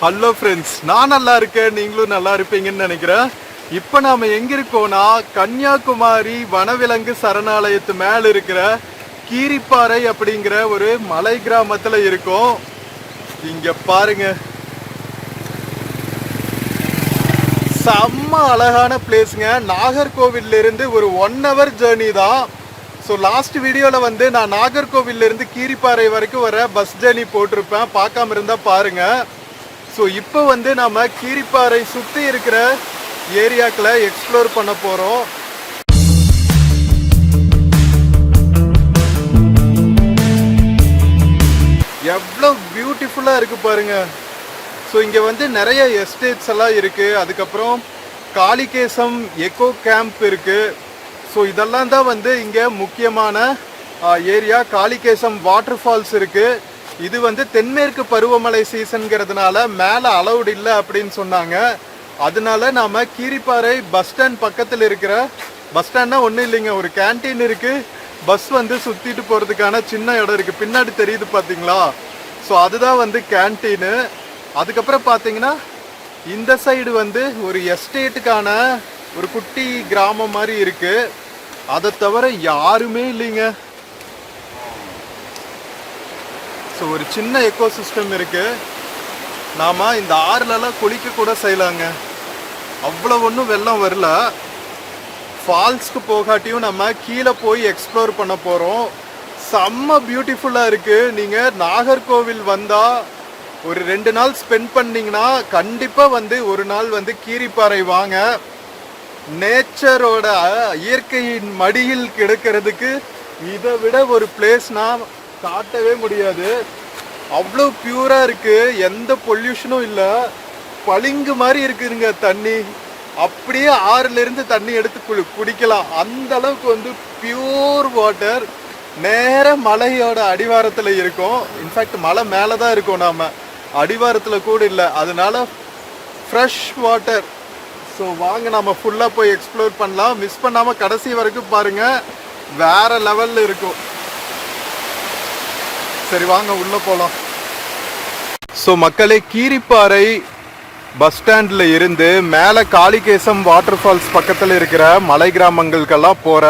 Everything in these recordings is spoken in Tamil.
ஹலோ ஃப்ரெண்ட்ஸ், நான் நல்லா இருக்கேன், நீங்களும் நல்லா இருப்பீங்கன்னு நினைக்கிறேன். இப்போ நாம் எங்கே இருக்கோம்னா கன்னியாகுமரி வனவிலங்கு சரணாலயத்து மேலே இருக்கிற கீரிப்பாறை அப்படிங்கிற ஒரு மலை கிராமத்தில் இருக்கோம். இங்கே பாருங்க, செம்ம அழகான பிளேஸுங்க. நாகர்கோவிலிருந்து ஒரு 1 hour ஜேர்னி தான். ஸோ லாஸ்ட் வீடியோவில் வந்து நான் நாகர்கோவிலிருந்து கீரிப்பாறை வரைக்கும் வர பஸ் ஜேர்னி போட்டிருப்பேன், பார்க்காம இருந்தால் பாருங்கள். ஸோ இப்போ வந்து நம்ம கீரிப்பாறை சுற்றி இருக்கிற ஏரியாக்களை எக்ஸ்ப்ளோர் பண்ண போகிறோம். எவ்வளோ பியூட்டிஃபுல்லாக இருக்குது பாருங்கள். ஸோ இங்கே வந்து நிறைய எஸ்டேட்ஸ் எல்லாம் இருக்குது. அதுக்கப்புறம் காளிகேசம் எக்கோ கேம்ப் இருக்குது. ஸோ இதெல்லாம் தான் வந்து இங்கே முக்கியமான ஏரியா. காளிகேசம் வாட்டர் ஃபால்ஸ் இருக்குது. இது வந்து தென்மேற்கு பருவமழை சீசன்கிறதுனால மேலே அலௌட் இல்லை அப்படின்னு சொன்னாங்க. அதனால நாம் கீரிப்பாறை பஸ் ஸ்டாண்ட் பக்கத்தில் இருக்கிற பஸ் ஸ்டாண்ட்னா ஒன்றும் இல்லைங்க, ஒரு கேன்டீன் இருக்குது. பஸ் வந்து சுற்றிட்டு போகிறதுக்கான சின்ன இடம் இருக்குது, பின்னாடி தெரியுது பார்த்தீங்களா? ஸோ அதுதான் வந்து கேன்டீனு. அதுக்கப்புறம் பார்த்தீங்கன்னா இந்த சைடு வந்து ஒரு எஸ்டேட்டுக்கான ஒரு குட்டி கிராமம் மாதிரி இருக்குது. அதை தவிர யாருமே இல்லைங்க. ஸோ ஒரு சின்ன எக்கோ சிஸ்டம் இருக்குது. நாம் இந்த ஆறுலலாம் குளிக்க கூட செய்யலாங்க, அவ்வளோ ஒன்றும் வெள்ளம் வரல. ஃபால்ஸ்க்கு போகாட்டியும் நம்ம கீழே போய் எக்ஸ்ப்ளோர் பண்ண போகிறோம். செம்ம பியூட்டிஃபுல்லாக இருக்குது. நீங்கள் நாகர்கோவில் வந்தால் ஒரு 2 நாள் ஸ்பெண்ட் பண்ணிங்கன்னா கண்டிப்பாக வந்து ஒரு நாள் வந்து கீரிப்பாறை வாங்க. நேச்சரோட இயற்கையின் மடியில் கிடக்கிறதுக்கு இதை விட ஒரு பிளேஸ்னால் காட்டவே முடியாது. அவ்வளோ பியூராக இருக்குது, எந்த பொல்யூஷனும் இல்லை. பளிங்கு மாதிரி இருக்குதுங்க தண்ணி. அப்படியே ஆறுலேருந்து தண்ணி எடுத்து குடிக்கலாம், அந்த அளவுக்கு வந்து பியூர் வாட்டர். நேர மலையோட அடிவாரத்தில் இருக்கும். இன்ஃபேக்ட் மலை மேலே தான் இருக்கும், நாம் அடிவாரத்தில் கூட இல்லை. அதனால ஃப்ரெஷ் வாட்டர். ஸோ வாங்க நம்ம ஃபுல்லாக போய் எக்ஸ்ப்ளோர் பண்ணலாம். மிஸ் பண்ணாமல் கடைசி வரைக்கும் பாருங்கள், வேறு லெவலில் இருக்கும். சரி வாங்க உள்ளே போகலாம். ஸோ மக்களே, கீரிப்பாறை பஸ் ஸ்டாண்டில் இருந்து மேலே காளிகேசம் வாட்டர் ஃபால்ஸ் பக்கத்தில் இருக்கிற மலை கிராமங்களுக்கெல்லாம் போகிற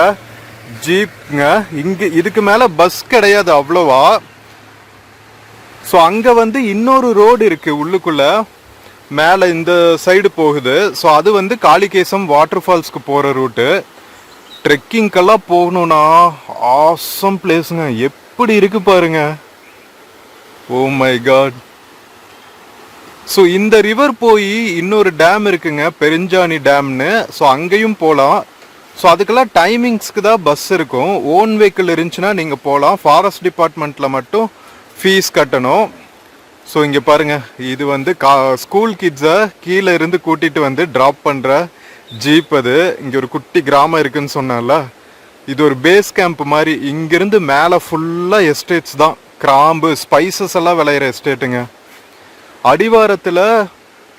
ஜீப்ங்க. இங்கே இதுக்கு மேலே பஸ் கிடையாது அவ்வளோவா. ஸோ அங்கே வந்து இன்னொரு ரோடு இருக்குது உள்ளுக்குள்ளே, மேலே இந்த சைடு போகுது. ஸோ அது வந்து காளிகேசம் வாட்டர் ஃபால்ஸ்க்கு போகிற ரூட்டு. ட்ரெக்கிங்கெல்லாம் போகணுன்னா ஆசம் பிளேஸுங்க. எப்படி இருக்கு பாருங்க, ஓ மை காட். ஸோ இந்த ரிவர் போய் இன்னொரு டேம் இருக்குங்க, பெருஞ்சாணி டேம்னு. ஸோ அங்கேயும் போகலாம். ஸோ அதுக்கெல்லாம் டைமிங்ஸ்க்கு தான் பஸ் இருக்கும். ஓன் வெஹிக்கிள் இருந்துச்சுன்னா நீங்கள் போகலாம். ஃபாரஸ்ட் டிபார்ட்மெண்ட்டில் மட்டும் ஃபீஸ் கட்டணும். ஸோ இங்கே பாருங்கள், இது வந்து ஸ்கூல் கிட்ஸை கீழே இருந்து கூட்டிகிட்டு வந்து ட்ராப் பண்ணுற ஜீப். அது இங்கே ஒரு குட்டி கிராமம் இருக்குதுன்னு சொன்னால, இது ஒரு பேஸ் கேம்ப் மாதிரி. இங்கேருந்து மேலே ஃபுல்லாக எஸ்டேட்ஸ் தான், கிராம்பு ஸ்பைசஸ் எல்லாம் விளையிற எஸ்டேட்டுங்க. அடிவாரத்தில்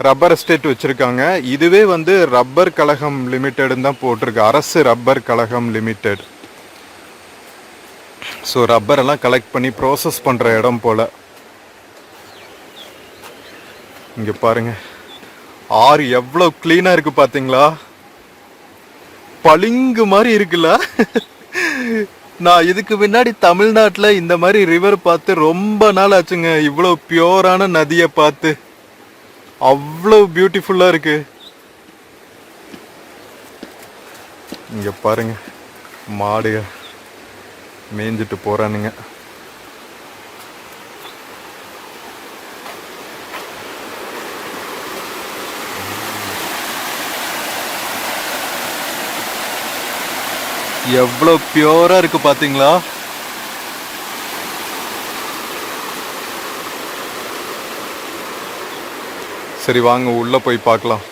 ரப்பர் எஸ்டேட் வச்சுருக்காங்க. இதுவே வந்து ரப்பர் கழகம் லிமிட்டெடுன்னு தான் போட்டிருக்கு, அரசு ரப்பர் கழகம் லிமிடெட். ஸோ ரப்பர் எல்லாம் கலெக்ட் பண்ணி ப்ராசஸ் பண்ணுற இடம் போல். இங்கே பாருங்க, ஆறு எவ்வளோ க்ளீனாக இருக்குது பார்த்தீங்களா? பளிங்கு மாதிரி இருக்குல்ல. நான் இதுக்கு முன்னாடி தமிழ்நாட்டில் இந்த மாதிரி ரிவர் பார்த்து ரொம்ப நாள் ஆச்சுங்க. இவ்வளோ பியூரான நதியை பார்த்து அவ்வளோ பியூட்டிஃபுல்லாக இருக்கு. இங்கே பாருங்க, மாடுக மேய்ஞ்சிட்டு போகிறானுங்க. எவ்வளோ பியூரா இருக்கு பார்த்தீங்களா? சரி வாங்க உள்ளே போய் பார்க்கலாம்.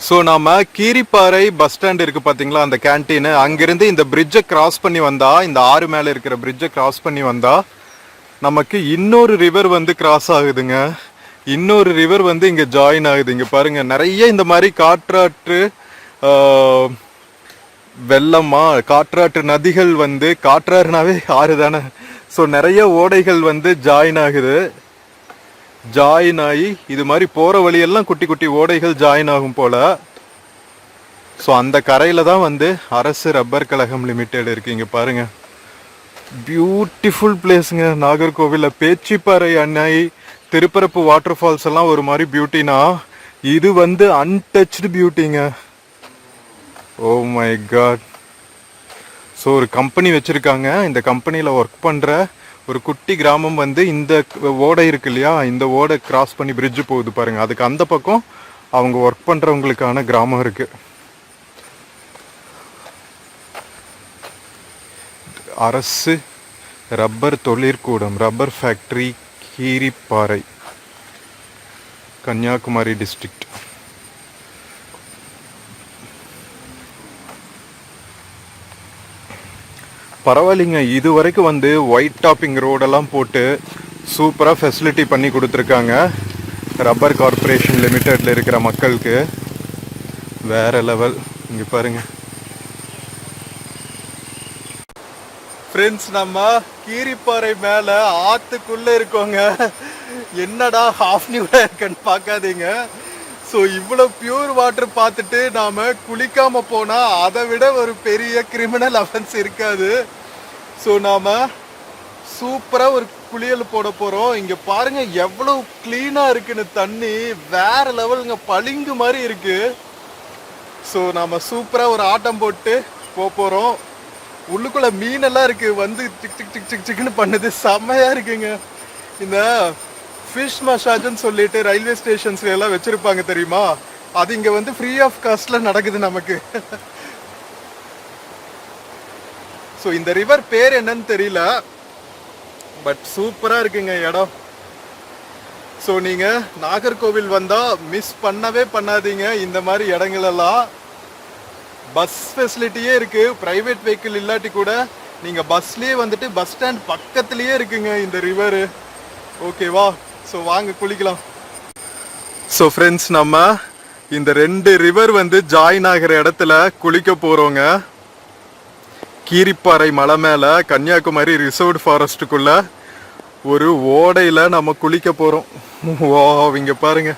ஸோ நாம் கீரிப்பாறை பஸ் ஸ்டாண்ட் இருக்குது பார்த்தீங்களா, அந்த கேன்டீனு. அங்கேருந்து இந்த பிரிட்ஜை கிராஸ் பண்ணி வந்தால், இந்த ஆறு மேலே இருக்கிற பிரிட்ஜை கிராஸ் பண்ணி வந்தால் நமக்கு இன்னொரு ரிவர் வந்து கிராஸ் ஆகுதுங்க. இன்னொரு ரிவர் வந்து இங்கே ஜாயின் ஆகுது. இங்கே பாருங்கள், நிறைய இந்த மாதிரி காற்றாற்று வெள்ளமா காற்றாற்று நதிகள் வந்து, காற்றாறுனாவே ஆறு தானே. ஸோ நிறைய ஓடைகள் வந்து ஜாயின் ஆகுது. ஜாயின் ஆகி இது மாதிரி போற வழியெல்லாம் குட்டி குட்டி ஓடைகள் ஜாயின் ஆகும் போல. ஸோ அந்த கரையில தான் வந்து அரசு ரப்பர் கழகம் லிமிடெட் இருக்கு. இங்க பாருங்க, பியூட்டிஃபுல் பிளேஸுங்க. நாகர்கோவிலில் பேச்சிப்பாறை அணை, திருப்பரப்பு வாட்டர் ஃபால்ஸ் எல்லாம் ஒரு மாதிரி பியூட்டினா, இது வந்து அன்டச்டு பியூட்டிங்க. Oh my god. ஸோ ஒரு கம்பெனி வச்சிருக்காங்க. இந்த கம்பெனியில் ஒர்க் பண்ணுற ஒரு குட்டி கிராமம் வந்து இந்த ஓடை இருக்கு இல்லையா, இந்த ஓடை கிராஸ் பண்ணி பிரிட்ஜு போகுது பாருங்க, அதுக்கு அந்த பக்கம் அவங்க ஒர்க் பண்ணுறவங்களுக்கான கிராமம் இருக்கு. அரசு ரப்பர் தொழிற்கூடம், rubber factory, Keerippara, Kanniyakumari district. பரவாயில்லைங்க, இது வரைக்கும் வந்து ஒயிட் டாப்பிங் ரோடெல்லாம் போட்டு சூப்பராக ஃபெசிலிட்டி பண்ணி கொடுத்துருக்காங்க ரப்பர் கார்பரேஷன் லிமிடெட்ல இருக்கிற மக்களுக்கு. வேற லெவல். இங்கே பாருங்க ஃப்ரெண்ட்ஸ், நம்ம கீரிப்பாறை மேலே ஆற்றுக்குள்ள இருக்கோங்க. என்னடா ஹாஃப் நியூடா இருக்குன்னு பார்க்காதீங்க. ஸோ இவ்வளோ பியூர் வாட்டர் பார்த்துட்டு நாம் குளிக்காமல் போனால் அதை விட ஒரு பெரிய கிரிமினல் அஃபென்ஸ் இருக்காது. ஸோ நாம் சூப்பராக ஒரு குளியல் போட போகிறோம். இங்கே பாருங்கள் எவ்வளோ க்ளீனாக இருக்குன்னு, தண்ணி வேற லெவலுங்க, பளிங்கு மாதிரி இருக்குது. ஸோ நாம் சூப்பராக ஒரு ஆட்டம் போட்டு போகிறோம். உள்ளுக்குள்ளே மீனெல்லாம் இருக்குது, வந்து சிக் சிக் சிக் சிக் சிக்னு பண்ணுது, செம்மையாக இருக்குங்க. இந்த ஃபிஷ் மசாஜ்னு சொல்லிட்டு ரயில்வே ஸ்டேஷன்ஸ்ல எல்லாம் வச்சிருப்பாங்க தெரியுமா, அது இங்க வந்து ஃப்ரீ ஆஃப் காஸ்ட்ல நடக்குது நமக்கு. ஸோ இந்த ரிவர் பேர் என்னன்னு தெரியல, பட் சூப்பரா இருக்குங்க இடம். ஸோ நீங்க நாகர்கோவில் வந்தா மிஸ் பண்ணவே பண்ணாதீங்க இந்த மாதிரி இடங்களெல்லாம். பஸ் ஃபெசிலிட்டியே இருக்கு, பிரைவேட் வெஹிக்கிள் இல்லாட்டி கூட நீங்க பஸ்லயே வந்துட்டு பஸ் ஸ்டாண்ட் பக்கத்துலயே இருக்குங்க இந்த ரிவர். ஓகேவா? ஸோ வாங்க குளிக்கலாம். ஸோ ஃப்ரெண்ட்ஸ், நம்ம இந்த 2 ரிவர் வந்து ஜாயின் ஆகிற இடத்துல குளிக்க போகிறோங்க. கீரிப்பாறை மலை மேலே கன்னியாகுமரி ரிசர்வ்டு ஃபாரஸ்ட்டுக்குள்ள ஒரு ஓடையில் நம்ம குளிக்க போகிறோம். வா, இங்கே பாருங்க.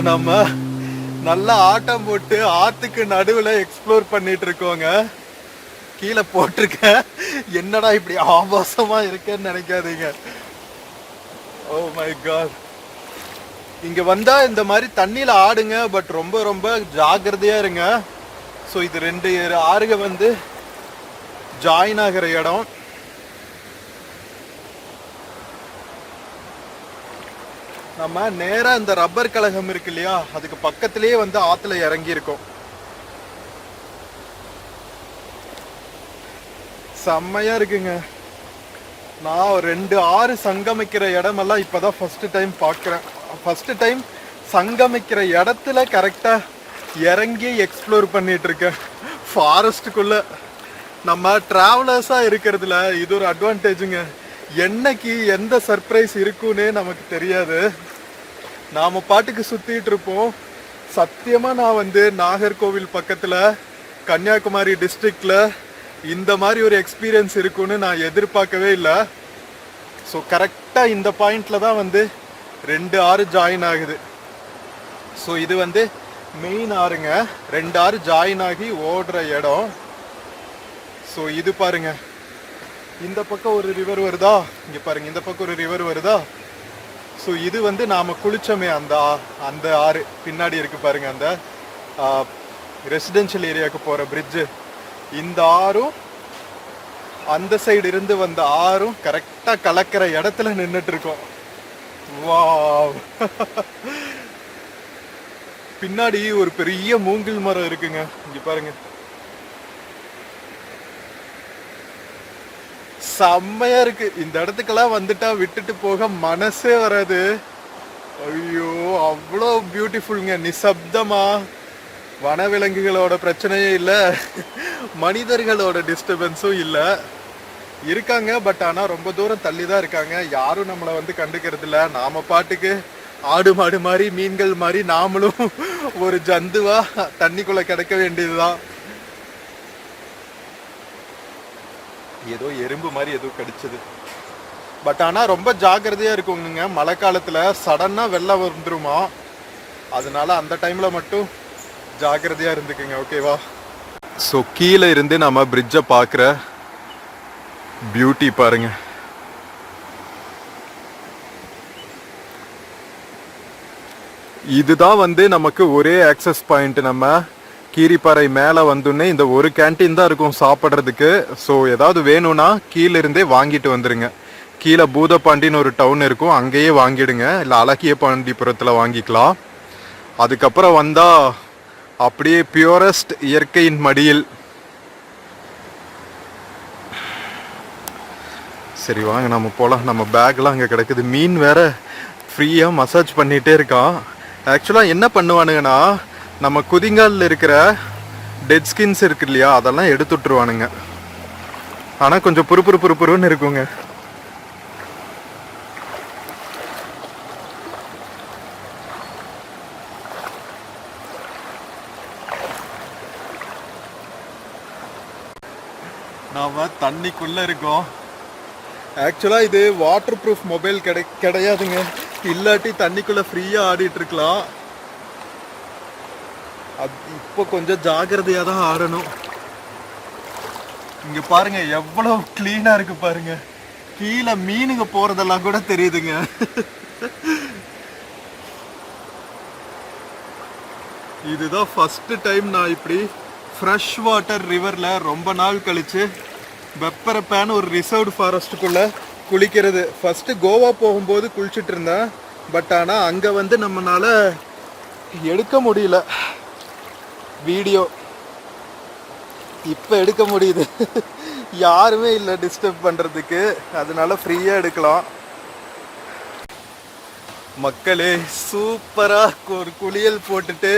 நம்ம நல்லா ஆட்டம் போட்டு ஆத்துக்கு நடுவில் எக்ஸ்ப்ளோர் பண்ணிட்டு இருக்கோங்க. கீழே போட்டிருக்கேன், என்னடா இப்படி ஆபாசமா இருக்கேன்னு நினைக்காதீங்க. Oh my god. இங்க வந்தா இந்த மாதிரி தண்ணியில ஆடுங்க, பட் ரொம்ப ரொம்ப ஜாக்கிரதையா இருங்க. ஸோ இது 2 ஆறுக வந்து ஜாயின் ஆகிற இடம். நம்ம நேரா இந்த ரப்பர் கழகம் இருக்கு இல்லையா, அதுக்கு பக்கத்திலேயே வந்து ஆத்துல இறங்கி இருக்கோம். செம்மையா இருக்குங்க. நான் 2 ஆறு சங்கமிக்கிற இடமெல்லாம் இப்பதான் ஃபர்ஸ்ட் டைம் பார்க்குறேன். ஃபர்ஸ்ட் டைம் சங்கமிக்கிற இடத்துல கரெக்டா இறங்கி எக்ஸ்ப்ளோர் பண்ணிட்டு இருக்கேன். ஃபாரஸ்ட்டுக்குள்ள நம்ம டிராவலர்ஸா இருக்கிறதுல இது ஒரு அட்வான்டேஜுங்க. என்னைக்கு எந்த சர்ப்ரைஸ் இருக்குன்னே நமக்கு தெரியாது. நாம பாட்டுக்கு சுத்திட்டு இருப்போம். சத்தியமா நான் வந்து நாகர்கோவில் பக்கத்துல கன்னியாகுமரி டிஸ்ட்ரிக்ட்ல இந்த மாதிரி ஒரு எக்ஸ்பீரியன்ஸ் இருக்குன்னு நான் எதிர்பார்க்கவே இல்லை. ஸோ கரெக்டாக இந்த பாயிண்ட்ல தான் வந்து 2 ஆறு ஜாயின் ஆகுது. ஸோ இது வந்து மெயின் ஆறுங்க. 2 ஆறு ஜாயின் ஆகி ஓடுற இடம். ஸோ இது பாருங்க, இந்த பக்கம் ஒரு ரிவர் வருதா, இங்கே பாருங்க இந்த பக்கம் ஒரு ரிவர் வருதா. ஸோ இது வந்து நாம் குளிச்சோமே அந்த ஆறு பின்னாடி இருக்கு பாருங்க, அந்த ரெசிடென்ஷியல் ஏரியாவுக்கு போகிற பிரிட்ஜு. இந்த ஆறும் அந்த சைடு இருந்து வந்த ஆறும் கரெக்டாக கலக்கிற இடத்துல நின்றுட்டு இருக்கோம். வாவ். பின்னாடி ஒரு பெரிய மூங்கில் மரம் இருக்குங்க, இங்க பாருங்க. செம்மையா இருக்கு. இந்த இடத்துக்கெல்லாம் வந்துட்டா விட்டுட்டு போக மனசே வராது. ஐயோ அவ்வளோ பியூட்டிஃபுல்ங்க. நிசப்தமா, வனவிலங்குகளோட பிரச்சனையே இல்லை, மனிதர்களோட டிஸ்டர்பன்ஸும் இல்லை. இருக்காங்க பட் ஆனால் ரொம்ப தூரம் தள்ளி தான் இருக்காங்க. யாரும் நம்மளை வந்து கண்டுக்கிறது இல்லை. நாம பாட்டுக்கு ஆடு மாடு மாதிரி மீன்கள் மாதிரி நாமளும் ஒரு ஜந்துவா தண்ணிக்குள்ள கிடக்க வேண்டியதுதான். ஏதோ எறும்பு மாதிரி ஏதோ கடிச்சது. பட் ஆனால் ரொம்ப ஜாக்கிரதையா இருக்குங்க. மழை காலத்துல சடனா வெள்ளம் வந்துருமா, அதனால அந்த டைம்ல மட்டும் ஜாக்கிரதையா இருந்துக்குங்க, ஓகேவா? ஸோ கீழே இருந்து நம்ம பிரிட்ஜை பார்க்குற பியூட்டி பாருங்க. இதுதான் வந்து நமக்கு ஒரே ஆக்சஸ் பாயிண்ட். நம்ம கீரிப்பாறை மேலே வந்தோடனே இந்த ஒரு கேன்டீன் தான் இருக்கும் சாப்பிட்றதுக்கு. ஸோ ஏதாவது வேணும்னா கீழே இருந்தே வாங்கிட்டு வந்துடுங்க. கீழே பூதப்பாண்டின்னு ஒரு டவுன் இருக்கும், அங்கேயே வாங்கிடுங்க. இல்லை அழகிய பாண்டிபுரத்தில் வாங்கிக்கலாம். அதுக்கப்புறம் வந்தால் அப்படியே பியூரஸ்ட் இயற்கையின் மடியில். சரி வாங்க நம்ம போகலாம். நம்ம பேக்லாம் அங்கே கிடக்குது. மீன் வேற ஃப்ரீயாக மசாஜ் பண்ணிகிட்டே இருக்கான். ஆக்சுவலாக என்ன பண்ணுவானுங்கன்னா, நம்ம குதிங்காலில் இருக்கிற டெட் ஸ்கின்ஸ் இருக்கு இல்லையா, அதெல்லாம் எடுத்து விட்டுருவானுங்க. ஆனால் கொஞ்சம் புறுப்புறுன்னு இருக்குங்க. நாம தண்ணிக்குள்ள இருக்கோம். ஆக்சுவலா இது வாட்டர் ப்ரூஃப் மொபைல் கிடையாதுங்க. இல்லாட்டி தண்ணிக்குள்ள ஃப்ரீயா ஆடிட்டு இருக்கலாம். இப்போ கொஞ்சம் ஜாகிரதையா தான் ஆடணும். இங்க பாருங்க எவ்வளவு கிளீனா இருக்கு பாருங்க. கீழே மீனுங்க போறதெல்லாம் கூட தெரியுதுங்க. இதுதான் ஃபர்ஸ்ட் டைம் நான் இப்படி ஃப்ரெஷ் வாட்டர் ரிவர்ல ரொம்ப நாள் கழிச்சு வெப்பரப்பான ஒரு ரிசர்வ்டு ஃபாரஸ்ட்டுக்குள்ள குளிக்கிறது. ஃபர்ஸ்ட் கோவா போகும்போது குளிச்சுட்டு இருந்தேன். பட் ஆனால் அங்கே வந்து நம்மளால எடுக்க முடியல வீடியோ. இப்போ எடுக்க முடியுது. யாருமே இல்லை டிஸ்டர்ப் பண்ணுறதுக்கு, அதனால ஃப்ரீயாக எடுக்கலாம். மக்களே சூப்பராக ஒரு குளியல் போட்டுட்டு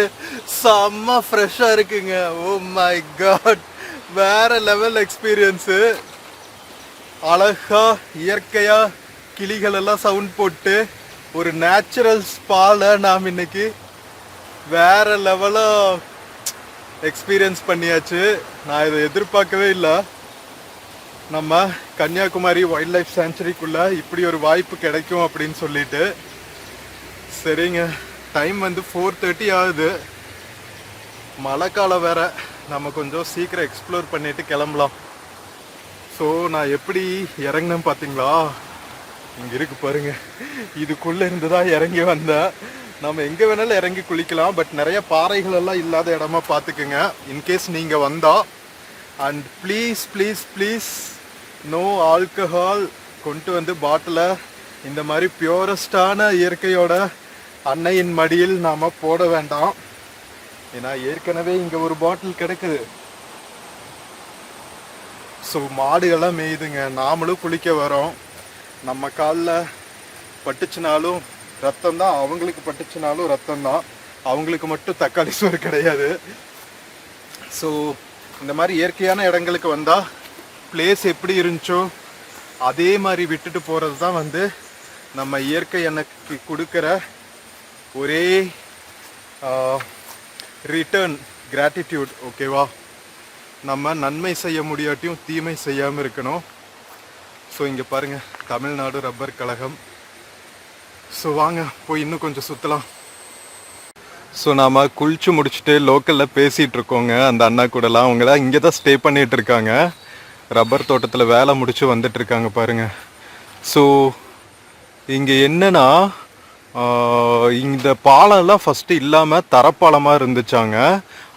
செம்ம ஃப்ரெஷ்ஷாக இருக்குங்க. ஓ மை காட், வேற லெவல் எக்ஸ்பீரியன்ஸு. அழகா இயற்கையா கிளிகள் எல்லாம் சவுண்ட் போட்டு ஒரு நேச்சுரல் ஸ்பால நாம் இன்னைக்கு வேற லெவலா எக்ஸ்பீரியன்ஸ் பண்ணியாச்சு. நான் இதை எதிர்பார்க்கவே இல்லை. நம்ம கன்னியாகுமரி வைல்ட் லைஃப் சாங்சுரிக்குள்ள இப்படி ஒரு வாய்ப்பு கிடைக்கும் அப்படின்னு சொல்லிட்டு. சரிங்க, டைம் வந்து 4:30 ஆகுது. மழை காலம் வேற. நம்ம கொஞ்சம் சீக்கிரம் எக்ஸ்ப்ளோர் பண்ணிட்டு கிளம்பலாம். ஸோ நான் எப்படி இறங்கினேன் பார்த்தீங்களா? இங்கே இருக்கு பாருங்க. இதுக்குள்ளே இருந்து தான் இறங்கி வந்தேன். நம்ம எங்கே வேணாலும் இறங்கி குளிக்கலாம். பட் நிறைய பாறைகள் எல்லாம் இல்லாத இடமா பார்த்துக்குங்க இன்கேஸ் நீங்கள் வந்தா. And please please please no alcohol கொண்டு வந்து பாட்டிலை இந்த மாதிரி பியூரஸ்டான இயற்கையோட அன்னையின் மடியில் நாம் போட வேண்டாம். ஏன்னா ஏற்கனவே இங்கே ஒரு பாட்டில் கிடைக்குது. ஸோ மாடுகள்லாம் மேயுதுங்க. நாமளும் குளிக்க வரோம். நம்ம காலில் பட்டுச்சுனாலும் ரத்தம் தான், அவங்களுக்கு பட்டுச்சுனாலும் ரத்தம் தான். அவங்களுக்கு மட்டும் தக்காளி சோறு கிடையாது. ஸோ இந்த மாதிரி இயற்கையான இடங்களுக்கு வந்தால் பிளேஸ் எப்படி இருந்துச்சோ அதே மாதிரி விட்டுட்டு போகிறது தான் வந்து நம்ம இயற்கை எனக்கு கொடுக்குற ஒரே ரிட்டர்ன் கிராட்டிடியூட். ஓகேவா? நம்ம நன்மை செய்ய முடியாட்டியும் தீமை செய்யாமல் இருக்கணும். ஸோ இங்கே பாருங்கள், தமிழ்நாடு ரப்பர் கழகம். ஸோ வாங்க போய் இன்னும் கொஞ்சம் சுற்றலாம். ஸோ நாம் குளிச்சு முடிச்சுட்டு லோக்கலில் பேசிகிட்டு இருக்கோங்க அந்த அண்ணா கூடலாம். அவங்க தான் இங்கே தான் ஸ்டே பண்ணிகிட்டு இருக்காங்க. ரப்பர் தோட்டத்தில் வேலை முடிச்சு வந்துட்டுருக்காங்க பாருங்கள். ஸோ இங்கே என்னன்னா, இந்த பாலம்லாம் ஃபஸ்ட்டு இல்லாமல் தரப்பாலமாக இருந்துச்சாங்க.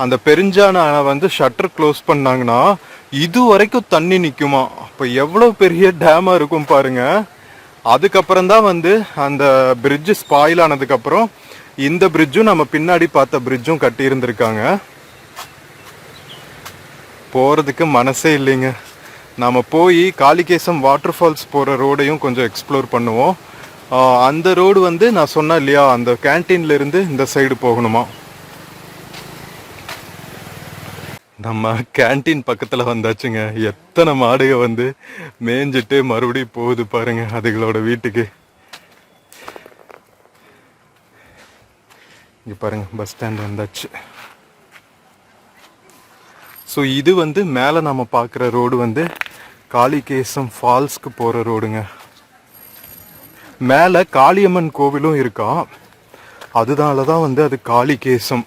அந்த பெருஞ்சான வந்து ஷட்டர் க்ளோஸ் பண்ணாங்கன்னா இது வரைக்கும் தண்ணி நிற்குமா? அப்போ எவ்வளோ பெரிய டேமாக இருக்கும் பாருங்கள். அதுக்கப்புறம் தான் வந்து அந்த பிரிட்ஜு ஸ்பாயில் ஆனதுக்கப்புறம் இந்த பிரிட்ஜும் நம்ம பின்னாடி பார்த்த பிரிட்ஜும் கட்டி இருந்திருக்காங்க. போகிறதுக்கு மனசே இல்லைங்க. நாம் போய் காளிகேசம் வாட்டர் ஃபால்ஸ் போகிற ரோடையும் கொஞ்சம் எக்ஸ்ப்ளோர் பண்ணுவோம். அந்த ரோடு வந்து நான் சொன்னேன் இல்லையா, அந்த கேன்டீன்லேருந்து இந்த சைடு போகணுமா. நம்ம கேன்டீன் பக்கத்தில் வந்தாச்சுங்க. எத்தனை மாடுக வந்து மேய்ஞ்சிட்டு மறுபடியும் போகுது பாருங்க அதுகளோட வீட்டுக்கு. இங்கே பாருங்க, பஸ் ஸ்டாண்ட் வந்தாச்சு. ஸோ இது வந்து மேலே நம்ம பார்க்குற ரோடு வந்து காளிகேசம் ஃபால்ஸ்க்கு போகிற ரோடுங்க. மேலே காளியம்மன் கோவிலும் இருக்கா, அதனால தான் வந்து அது காளிகேசம்.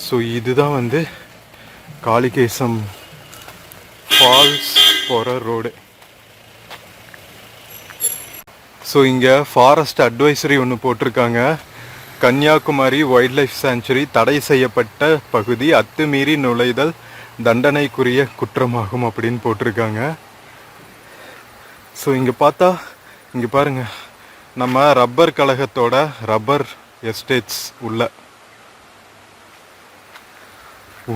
ஸோ இதுதான் வந்து காளிகேசம் ஃபால்ஸ் போகிற ரோடு. ஸோ இங்கே ஃபாரஸ்ட் அட்வைசரி ஒன்று போட்டிருக்காங்க. கன்னியாகுமரி வைல்ட் லைஃப் சாங்சுரி தடை செய்யப்பட்ட பகுதி, அத்துமீறி நுழைதல் தண்டனைக்குரிய குற்றமாகும் அப்படின்னு போட்டிருக்காங்க. ஸோ இங்கே பார்த்தா, இங்கே பாருங்க, நம்ம ரப்பர் கழகத்தோட ரப்பர் எஸ்டேட்ஸ் உள்ள. ஓ,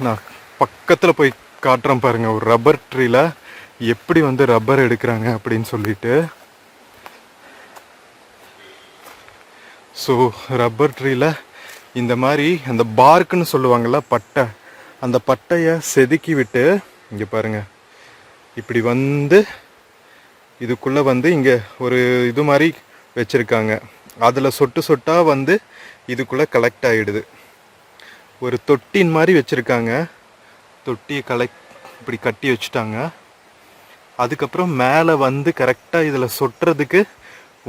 நான் பக்கத்தில் போய் காட்டுறேன் பாருங்க, ஒரு ரப்பர் ட்ரீல எப்படி வந்து ரப்பர் எடுக்கிறாங்க அப்படின்னு சொல்லிட்டு. ஸோ ரப்பர் ட்ரீல இந்த மாதிரி அந்த பார்க்குன்னு சொல்லுவாங்கள்ல, பட்டை, அந்த பட்டையை செதுக்கி விட்டு இங்கே பாருங்க இப்படி வந்து இதுக்குள்ளே வந்து இங்கே ஒரு இது மாதிரி வச்சுருக்காங்க. அதில் சொட்டு சொட்டாக வந்து இதுக்குள்ளே கலெக்ட் ஆகிடுது. ஒரு தொட்டின் மாதிரி வச்சுருக்காங்க. தொட்டியை இப்படி கட்டி வச்சுட்டாங்க. அதுக்கப்புறம் மேலே வந்து கரெக்டாக இதில் சொட்டுறதுக்கு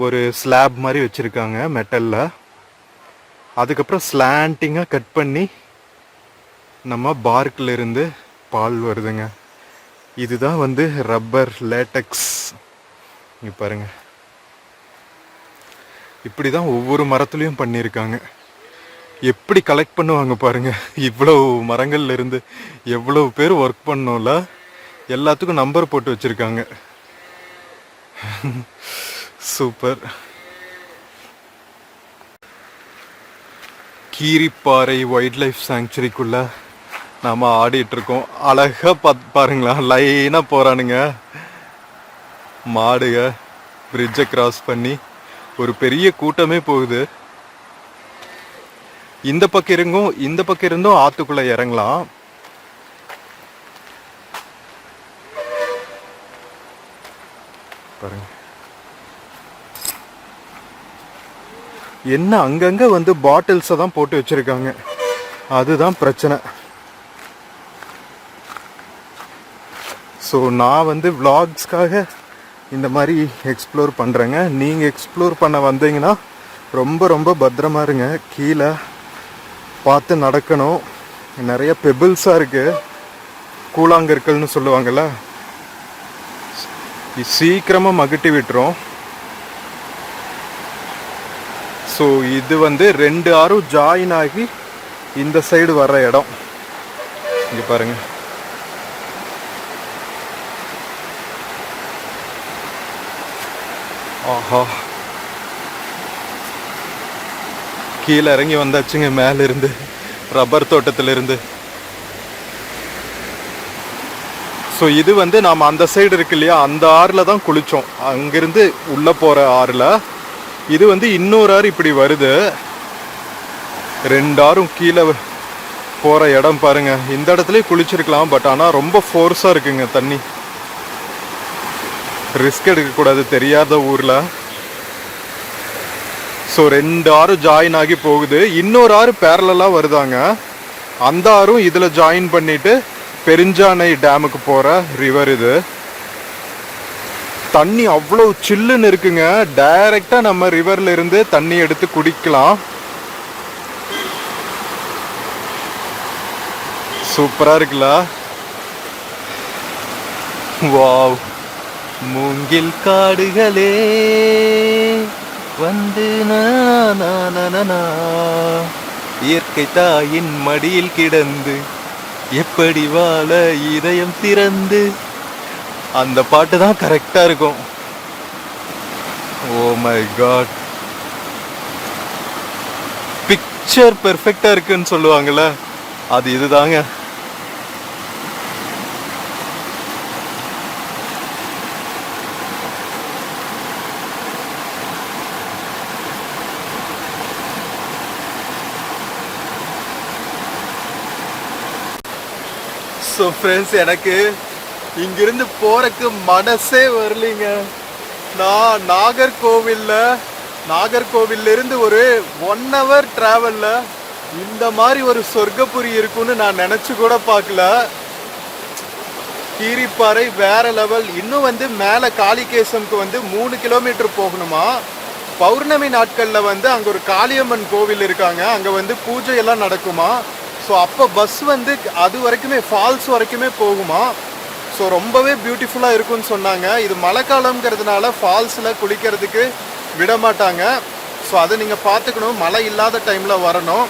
ஒரு ஸ்லாப் மாதிரி வச்சுருக்காங்க மெட்டலில். அதுக்கப்புறம் ஸ்லாண்டிங்காக கட் பண்ணி நம்ம பார்க்கில் இருந்து பால் வருதுங்க. இதுதான் வந்து ரப்பர் லேட்டக்ஸ். இங்கே பாருங்க, இப்படி தான் ஒவ்வொரு மரத்துலேயும் பண்ணியிருக்காங்க. எப்படி கலெக்ட் பண்ணுவாங்க பாருங்க. இவ்வளோ மரங்கள்ல இருந்து எவ்வளோ பேர் ஒர்க் பண்ணோம்ல, எல்லாத்துக்கும் நம்பர் போட்டு வச்சிருக்காங்க. சூப்பர். கீரிப்பாறை வைல்ட் லைஃப் சாங்சுரிக்குள்ள நாம ஆடிட்டு இருக்கோம். அழகா பாருங்களா, லைனா போறானுங்க மாடுக. பிரிட்ஜை கிராஸ் பண்ணி ஒரு பெரிய கூட்டமே போகுது. இந்த பக்கம் இருந்தும் ஆத்துக்குள்ள இறங்கலாம். பாருங்க, என்ன அங்கங்க வந்து பாட்டில்ஸை தான் போட்டு வச்சிருக்காங்க, அதுதான் பிரச்சனை. ஸோ நான் வந்து விளாக்ஸ்க்காக இந்த மாதிரி எக்ஸ்ப்ளோர் பண்ணுறேங்க. நீங்கள் எக்ஸ்ப்ளோர் பண்ண வந்தீங்கன்னா ரொம்ப ரொம்ப பத்திரமா இருங்க. கீழே பார்த்து நடக்கணும். நிறைய பெபிள்ஸாக இருக்குது, கூழாங்கற்கள்னு சொல்லுவாங்கள்ல, சீக்கிரமாக மகிட்டி விட்டுரும். ஸோ இது வந்து 2 ஆறும் ஜாயின் ஆகி இந்த சைடு வர்ற இடம். இங்கே பாருங்க, ஆஹா, கீழே இறங்கி வந்தாச்சுங்க மேல இருந்து. ரப்பர் தோட்டத்திலிருந்து. ஸோ இது வந்து நாம் அந்த சைடு இருக்கு இல்லையா, அந்த ஆறில் தான் குளித்தோம். அங்கேருந்து உள்ளே போகிற ஆறில். இது வந்து இன்னொரு ஆறு இப்படி வருது. 2 ஆறும் கீழே போகிற இடம் பாருங்க. இந்த இடத்துலயே குளிச்சிருக்கலாம், பட் ஆனால் ரொம்ப ஃபோர்ஸாக இருக்குங்க தண்ணி. ரிஸ்க் எடுக்கக்கூடாது தெரியாத ஊரில். ஸோ 2 ஆறு ஜாயின் ஆகி போகுது. இன்னொரு ஆறு பேரலாக வருதாங்க. அந்த ஆறும் இதில் ஜாயின் பண்ணிட்டு பெருஞ்சானை டேமுக்கு போகிற ரிவர் இது. தண்ணி அவ்வளோ சில்லுன்னு இருக்குங்க. டைரெக்டாக நம்ம ரிவர்ல இருந்து தண்ணி எடுத்து குடிக்கலாம். சூப்பராக இருக்குல்ல? வாவ். மூங்கில் காடுகளே வந்து இயற்கை தாயின் மடியில் கிடந்து எப்படி வாழ இதயம் திறந்து, அந்த பாட்டு தான் கரெக்டா இருக்கும். ஓ மை காட், பிக்சர் பெர்ஃபெக்டா இருக்குன்னு சொல்லுவாங்கல்ல, அது இதுதாங்க. ஸோ ஃப்ரெண்ட்ஸ், எனக்கு இங்கிருந்து போறதுக்கு மனசே வரலைங்க. நான் நாகர்கோவில்ல இருந்து ஒரு 1 hour டிராவல்ல இந்த மாதிரி ஒரு சொர்க்கபுரி இருக்குன்னு நான் நினைச்சு கூட பார்க்கல. கீரிப்பாறை வேற லெவல். இன்னும் வந்து மேலே காளிகேசம்க்கு வந்து 3 கிலோமீட்டர் போகணுமா. பௌர்ணமி நாட்களில் வந்து அங்கே ஒரு காளியம்மன் கோவில் இருக்காங்க, அங்கே வந்து பூஜை எல்லாம் நடக்குமா. ஸோ அப்போ பஸ் வந்து அது வரைக்குமே ஃபால்ஸ் வரைக்குமே போகுமா. ஸோ ரொம்பவே பியூட்டிஃபுல்லாக இருக்குன்னு சொன்னாங்க. இது மழை காலங்கிறதுனால ஃபால்ஸில் குளிக்கிறதுக்கு விட மாட்டாங்க. ஸோ அதை நீங்கள் பார்த்துக்கணும், மழை இல்லாத டைமில் வரணும்.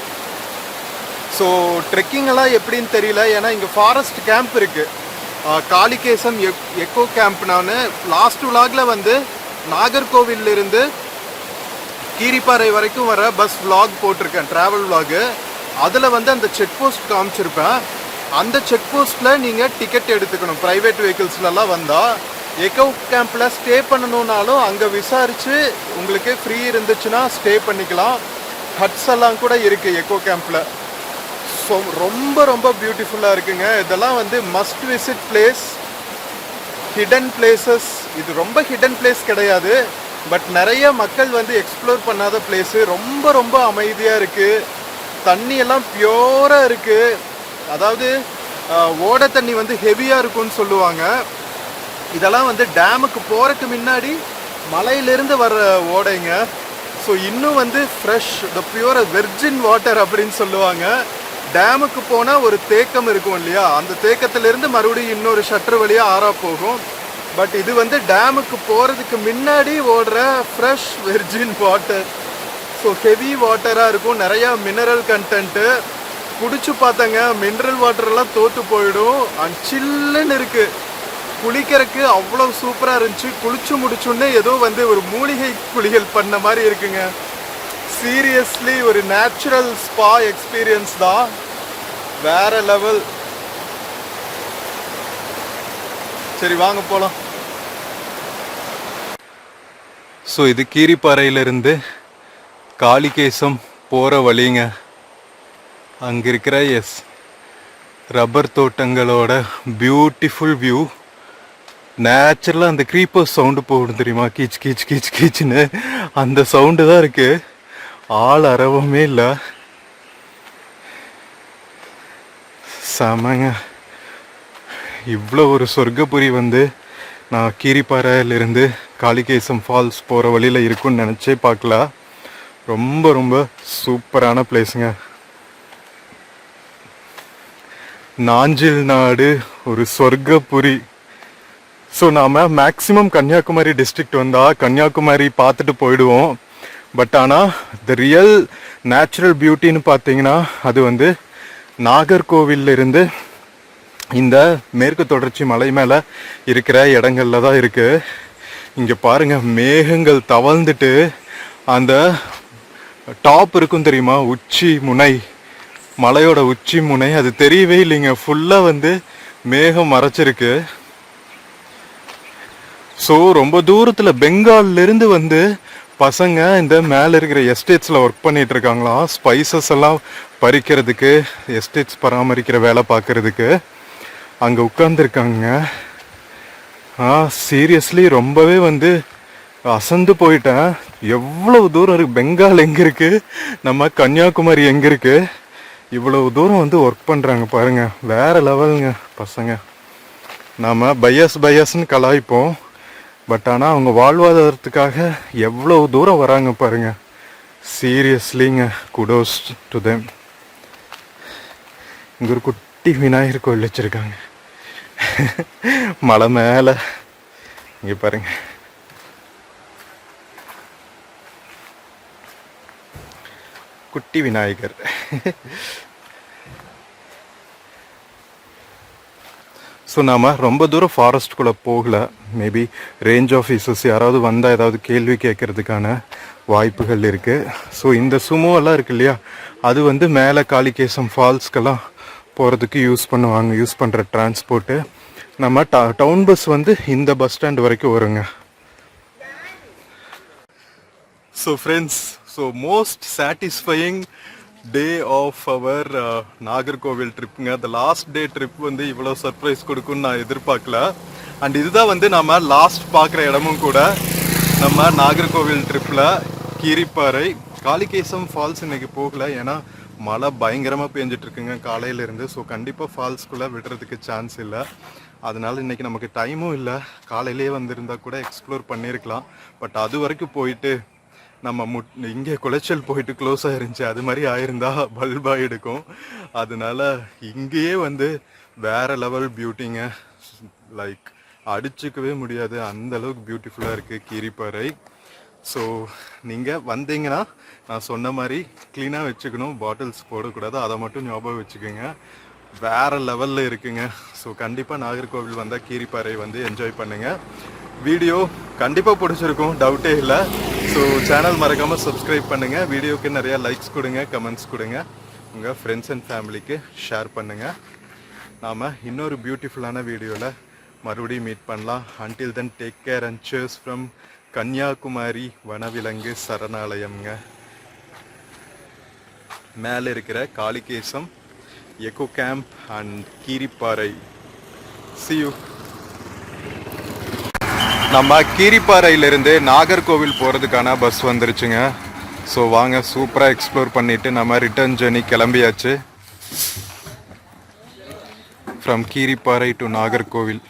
ஸோ ட்ரெக்கிங்கெல்லாம் எப்படின்னு தெரியல, ஏன்னா இங்கே ஃபாரஸ்ட் கேம்ப் இருக்குது. Kalikesam eco camp. நான் லாஸ்ட் விலாகில் வந்து நாகர்கோவிலிருந்து கீரிப்பாறை வரைக்கும் வர பஸ் விலாக் போட்டிருக்கேன், ட்ராவல் விலாகு. அதில் வந்து அந்த செக் போஸ்ட் காமிச்சிருப்பேன். அந்த செக் போஸ்ட்டில் நீங்கள் டிக்கெட் எடுத்துக்கணும். ப்ரைவேட் வெஹிக்கிள்ஸ்லலாம் வந்தால் எக்கோ கேம்பில் ஸ்டே பண்ணணுன்னாலும் அங்கே விசாரித்து உங்களுக்கு ஃப்ரீ இருந்துச்சுன்னா ஸ்டே பண்ணிக்கலாம். ஹட்ஸ் எல்லாம் கூட இருக்குது எக்கோ கேம்பில். ஸோ ரொம்ப ரொம்ப பியூட்டிஃபுல்லாக இருக்குங்க. இதெல்லாம் வந்து must visit place. Hidden places. இது ரொம்ப ஹிடன் பிளேஸ் கிடையாது, பட் நிறைய மக்கள் வந்து எக்ஸ்ப்ளோர் பண்ணாத பிளேஸு. ரொம்ப ரொம்ப அமைதியாக இருக்குது. தண்ணி எல்லாம் பியூராக இருக்குது. அதாவது ஓட தண்ணி வந்து ஹெவியாக இருக்கும்னு சொல்லுவாங்க. இதெல்லாம் வந்து டேமுக்கு போகிறதுக்கு முன்னாடி மலையிலேருந்து வர்ற ஓடைங்க. ஸோ இன்னும் வந்து ஃப்ரெஷ், த பியூர் வெர்ஜின் வாட்டர் அப்படின்னு சொல்லுவாங்க. டேமுக்கு போனால் ஒரு தேக்கம் இருக்கும் இல்லையா, அந்த தேக்கத்திலேருந்து மறுபடியும் இன்னொரு ஷட்டர் வழியாக ஆறா போகும். பட் இது வந்து டேமுக்கு போகிறதுக்கு முன்னாடி ஓடுற fresh virgin water. So heavy வாட்டராக இருக்கும், நிறையா மினரல் கண்டென்ட்டு. குடிச்சு பார்த்தங்க, மினரல் வாட்டர்லாம் தோற்று போயிடும். அண்ட் சில்லுன்னு இருக்குது. குளிக்கிறதுக்கு அவ்வளோ சூப்பராக இருந்துச்சு. குளிச்சு முடிச்சோன்னே ஏதோ வந்து ஒரு மூலிகை குளியல் பண்ண மாதிரி இருக்குங்க. சீரியஸ்லி ஒரு நேச்சுரல் ஸ்பா எக்ஸ்பீரியன்ஸ் தான், வேற லெவல். சரி வாங்க போகலாம். ஸோ இது கீரிப்பாறையிலிருந்து காளிகேசம் போகிற வழிங்க. அங்கே இருக்கிற ரப்பர் தோட்டங்களோட பியூட்டிஃபுல் வியூ. நேச்சுரலாக அந்த க்ரீப்பர் சவுண்டு போடும் தெரியுமா, கீச் கீச் கீச் கீச்சுன்னு அந்த சவுண்டு தான் இருக்குது. ஆள் அரவமே இல்லை. செமங்க. இவ்வளோ ஒரு சொர்க்கபுரி வந்து நான் கீரிப்பாறையிலிருந்து காளிகேசம் ஃபால்ஸ் போகிற வழியில் இருக்குன்னு நினச்சே பார்க்கல. ரொம்ப ரொம்ப சூப்பரான பிளேஸுங்க. நாஞ்சில் நாடு ஒரு சொர்க்கபுரி. ஸோ நாம் மேக்ஸிமம் கன்னியாகுமரி டிஸ்ட்ரிக்ட் வந்தால் கன்னியாகுமரி பார்த்துட்டு போயிடுவோம். பட் ஆனால் த ரியல் நேச்சுரல் பியூட்டின்னு பார்த்தீங்கன்னா அது வந்து நாகர்கோவில்ல இருந்து இந்த மேற்கு தொடர்ச்சி மலை மேலே இருக்கிற இடங்கள்ல தான் இருக்குது. இங்கே பாருங்கள், மேகங்கள் தவழ்ந்துட்டு அந்த டாப் இருக்கும் தெரியுமா, உச்சி முனை மலையோட உச்சி முனை அது தெரியவே இல்லைங்க. ஃபுல்லாக வந்து மேகம் மறைச்சிருக்கு. ஸோ ரொம்ப தூரத்தில் பெங்கால்லேருந்து வந்து பசங்க இந்த மேலே இருக்கிற எஸ்டேட்ஸில் ஒர்க் பண்ணிட்டு இருக்காங்களாம். ஸ்பைசஸ் எல்லாம் பறிக்கிறதுக்கு, எஸ்டேட்ஸ் பராமரிக்கிற வேலை பார்க்கறதுக்கு அங்கே உட்காந்துருக்காங்க. சீரியஸ்லி ரொம்பவே வந்து அசந்து போயிட்டேன். எவ்வளவு தூரம் இருக்கு, பெங்கால் எங்கே இருக்குது, நம்ம கன்னியாகுமரி எங்கே இருக்குது, இவ்வளவு தூரம் வந்து ஒர்க் பண்ணுறாங்க பாருங்க. வேற லெவலுங்க பசங்க. நாம் பையஸ்ன்னு கலாய்ப்போம், பட் ஆனால் அவங்க வாழ்வாதாரத்துக்காக எவ்வளவு தூரம் வராங்க பாருங்க. சீரியஸ்லிங்க, குடோஸ் டு தெம். இங்கே ஒரு குட்டி விநாயகர் கோயில் வச்சுருக்காங்க மலை மேலே. இங்கே பாருங்க, குட்டி விநாயகர். ஸோ நாம் ரொம்ப தூரம் ஃபாரஸ்ட்குள்ளே போகல. மேபி ரேஞ்ச் ஆஃபீஸர்ஸ் யாராவது வந்தால் ஏதாவது கேள்வி கேட்கறதுக்கான வாய்ப்புகள் இருக்குது. ஸோ இந்த சுமோ எல்லாம் இருக்கு இல்லையா, அது வந்து மேலே காளிகேசம் ஃபால்ஸ்க்கெல்லாம் போகிறதுக்கு யூஸ் பண்ணுற டிரான்ஸ்போர்ட்டு. நம்ம டவுன் பஸ் வந்து இந்த பஸ் ஸ்டாண்ட் வரைக்கும் வருங்க. So friends, so most satisfying day of our Nagercoil ட்ரிப்புங்க. அந்த லாஸ்ட் டே ட்ரிப் வந்து இவ்வளோ சர்ப்ரைஸ் கொடுக்குன்னு நான் எதிர்பார்க்கல. அண்ட் இதுதான் வந்து நம்ம லாஸ்ட் பார்க்குற இடமும் கூட. நம்ம நாகர்கோவில் ட்ரிப்பில் கீரிப்பாறை, காளிகேசம் ஃபால்ஸ் இன்னைக்கு போகல, ஏன்னா மழை பயங்கரமாக பேஞ்சிட்ருக்குங்க காலையிலேருந்து. ஸோ கண்டிப்பாக ஃபால்ஸ்குள்ளே விடுறதுக்கு சான்ஸ் இல்லை. அதனால இன்றைக்கி நமக்கு டைமும் இல்லை. காலையிலேயே வந்திருந்தால் கூட எக்ஸ்ப்ளோர் பண்ணியிருக்கலாம். பட் அது வரைக்கும் போயிட்டு நம்ம இங்கே குளச்சல் போயிட்டு க்ளோஸ் ஆயிருந்துச்சு, அது மாதிரி ஆயிருந்தா பல்பாக எடுக்கும். அதனால இங்கேயே வந்து வேற லெவல் பியூட்டிங்க. லைக் அடிச்சுக்கவே முடியாது, அந்த அளவுக்கு பியூட்டிஃபுல்லாக இருக்குது கீரிப்பாறை. ஸோ நீங்கள் வந்தீங்கன்னா நான் சொன்ன மாதிரி க்ளீனாக வச்சுக்கணும், பாட்டில்ஸ் போடக்கூடாது, அதை மட்டும் ஞாபகம் வச்சுக்கோங்க. வேறு லெவலில் இருக்குங்க. ஸோ கண்டிப்பாக நாகர்கோவில் வந்தால் கீரிப்பாறை வந்து என்ஜாய் பண்ணுங்கள். வீடியோ கண்டிப்பாக பிடிச்சிருக்கும், டவுட்டே இல்லை. ஸோ சேனல் மறக்காமல் சப்ஸ்கிரைப் பண்ணுங்கள். வீடியோக்கு நிறையா லைக்ஸ் கொடுங்க, கமெண்ட்ஸ் கொடுங்க, உங்கள் ஃப்ரெண்ட்ஸ் அண்ட் ஃபேமிலிக்கு ஷேர் பண்ணுங்கள். நாம் இன்னொரு பியூட்டிஃபுல்லான வீடியோவில் மறுபடியும் மீட் பண்ணலாம். Until then take care and cheers from Kanniyakumari வனவிலங்கு சரணாலயம்ங்க. மேலே இருக்கிற Kalikesam eco camp and Keeriparai. See you. நம்ம கீரிப்பாறையிலிருந்து நாகர்கோவில் போகிறதுக்கான பஸ் வந்துருச்சுங்க. ஸோ வாங்க சூப்பராக எக்ஸ்ப்ளோர் பண்ணிவிட்டு நம்ம ரிட்டர்ன் ஜர்னி கிளம்பியாச்சு. From Keeripparai to Nagercoil.